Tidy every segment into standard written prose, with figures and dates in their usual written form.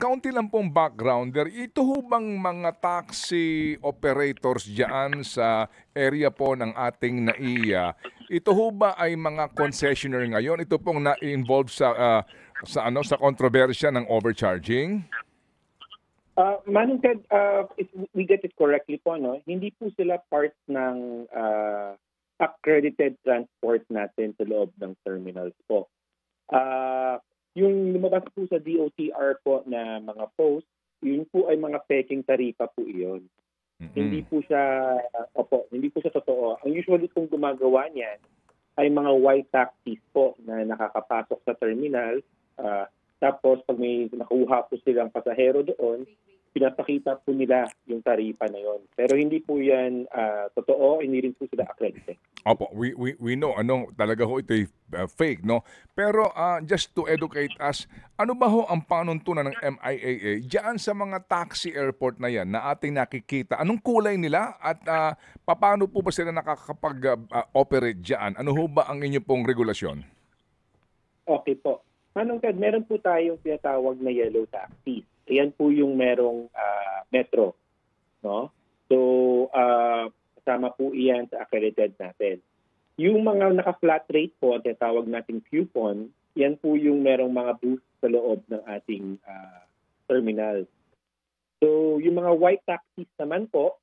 kaunti lang pong backgrounder, ito ho bang mga taxi operators diyan sa area po ng ating NAIA, ito ho ba ay mga concessionaire ngayon? Ito pong na-involve sa kontrobersya ng overcharging? Manong Ted, if we get it correctly po, no, hindi po sila part ng accredited transport natin sa loob ng terminals po. Yung lumabas po sa DOTR po na mga post, yun po ay mga peking taripa po iyon. Hindi po siya, hindi po siya totoo. Ang usually kung gumagawa niyan ay mga white taxis po na nakakapasok sa terminal. Tapos pag may nakuha po silang pasahero doon, pinapakita po nila yung taripa na yon. Pero hindi po yan totoo, hindi rin po sila accredited. Opo, we know talaga ho ito fake, no? Pero just to educate us, ano ba ho ang panuntunan ng MIAA diyan sa mga taxi airport na yan na ating nakikita? Anong kulay nila at paano po ba sila nakakapag-operate diyan? Ano ho ba ang inyo pong regulasyon? Okay po. Manong Ted, meron po tayong tinatawag na yellow taxis. Ayan po yung merong metro, no? So, kasama po iyan sa accredited natin. Yung mga naka-flat rate po, ang tinatawag nating coupon, yan po yung merong mga booth sa loob ng ating terminal. So, yung mga white taxis naman po,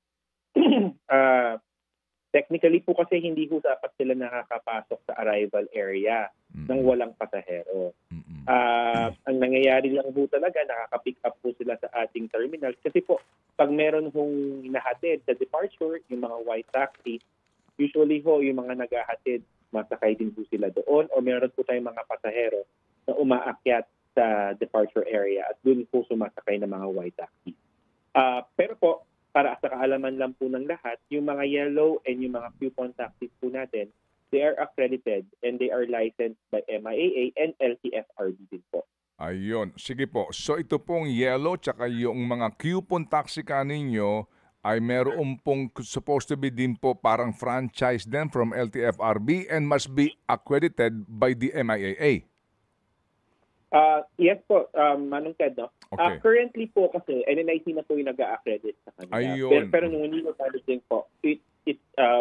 technically po kasi hindi po dapat sila nakakapasok sa arrival area ng walang pasahero. Ang nangyayari lang po talaga, nakaka-pick up po sila sa ating terminal. Kasi po, pag meron hong hinahatid sa departure, yung mga white taxi, usually ho, yung mga naghahatid, masakay din po sila doon. O meron po tayong mga pasahero na umaakyat sa departure area at doon po sumasakay ng mga white taxi. Pero po, para sa kaalaman lang po ng lahat, yung mga yellow and yung mga coupon taxis po natin, they are accredited and they are licensed by MIAA and LTFRB din po. Ayun. Sige po. So ito pong yellow tsaka yung mga coupon taxi ninyo ay meron pong supposed to be din po parang franchise din from LTFRB and must be accredited by the MIAA. Yes po, Manong Ted, no? Okay. Currently po kasi, NNIC na po yung nag-a-accredit sa kanila. Ayun. Pero nung hindi ko din po,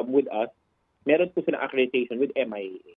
with us, meron po silang accreditation with MIAA.